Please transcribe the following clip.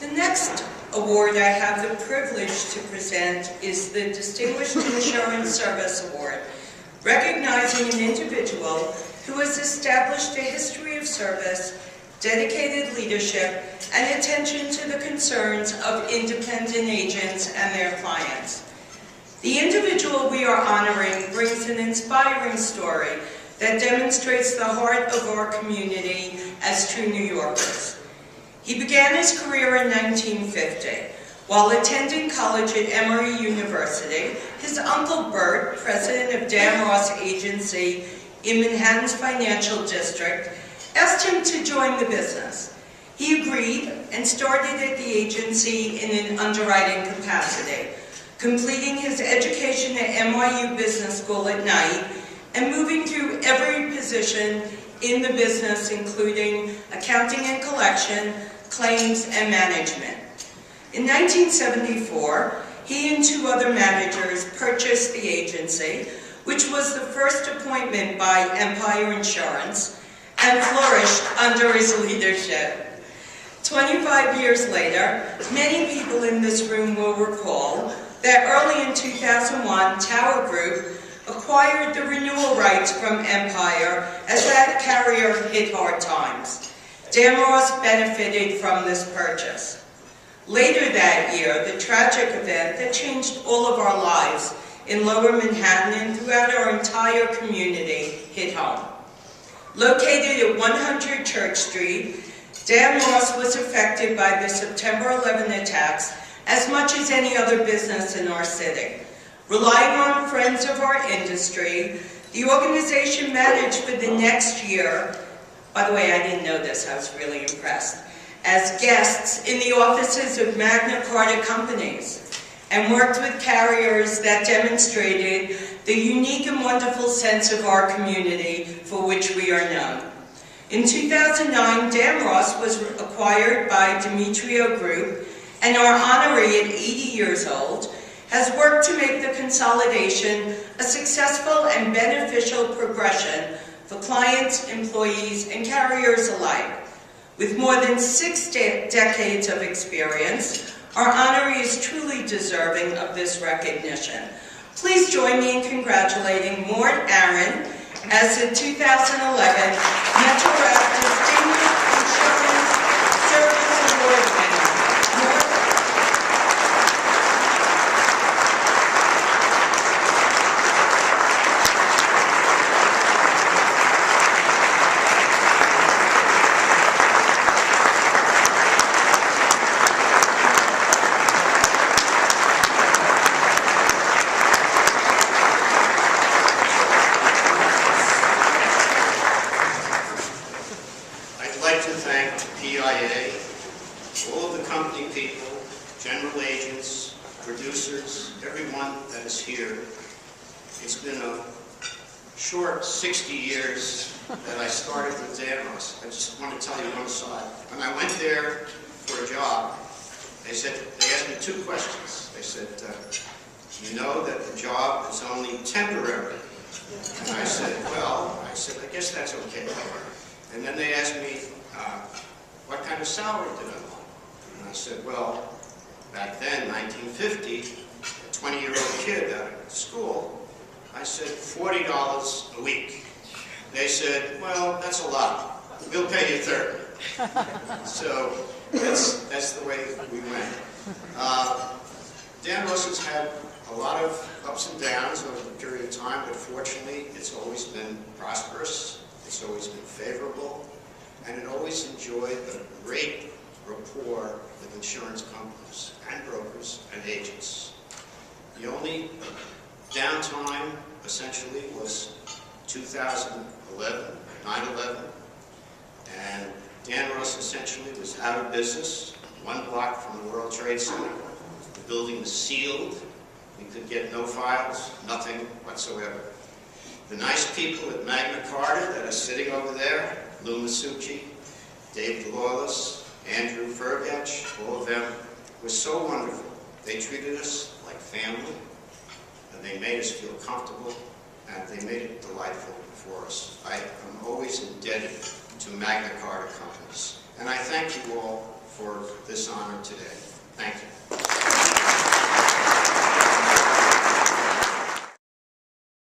The next award I have the privilege to present is the Distinguished Insurance Service Award, recognizing an individual who has established a history of service, dedicated leadership, and attention to the concerns of independent agents and their clients. The individual we are honoring brings an inspiring story that demonstrates the heart of our community as true New Yorkers. He began his career in 1950. While attending college at Emory University, his uncle Bert, president of Danross Agency in Manhattan's financial district, asked him to join the business. He agreed and started at the agency in an underwriting capacity, completing his education at NYU Business School at night and moving through every position in the business, including accounting and collection, claims, and management. In 1974, he and two other managers purchased the agency, which was the first appointment by Empire Insurance, and flourished under his leadership. 25 years later, many people in this room will recall that early in 2001, Tower Group acquired the renewal rights from Empire as that carrier hit hard times. Danross benefited from this purchase. Later that year, the tragic event that changed all of our lives in Lower Manhattan and throughout our entire community hit home. Located at 100 Church Street, Danross was affected by the September 11 attacks as much as any other business in our city. Relying on friends of our industry, the organization managed for the next year, by the way, I didn't know this, I was really impressed, as guests in the offices of Magna Carta companies, and worked with carriers that demonstrated the unique and wonderful sense of our community for which we are known. In 2009, Danross was acquired by Demetrio Group, and our honoree at 80 years old has worked to make the consolidation a successful and beneficial progression for clients, employees, and carriers alike. With more than 6 decades of experience, our honoree is truly deserving of this recognition. Please join me in congratulating Mort Aron as the 2011 MetroRAP Distinguished Insurance Service Award winner. Mort, I'd like to thank PIA, all of the company people, general agents, producers, everyone that is here. It's been a short 60 years that I started with Danross. I just want to tell you one side. When I went there for a job, they asked me 2 questions. They said, you know that the job is only temporary. And I said, well, I guess that's okay. And then they asked me, what kind of salary did I want? And I said, well, back then, 1950, a 20-year-old kid out of school, I said $40 a week. They said, well, that's a lot. We'll pay you 30. So that's the way we went. Danross has had a lot of ups and downs over the period of time, but fortunately, it's always been prosperous. It's always been favorable, and it always enjoyed a great rapport with insurance companies and brokers and agents. The only downtime, essentially, was 2011, 9/11, and Danross essentially was out of business, 1 block from the World Trade Center. The building was sealed. We could get no files, nothing whatsoever. The nice people at Magna Carta that are sitting over there, Lou Masucci, Dave Lawless, Andrew Vergach, all of them were so wonderful. They treated us like family, and they made us feel comfortable, and they made it delightful for us. I am always indebted to Magna Carta companies. And I thank you all for this honor today. Thank you.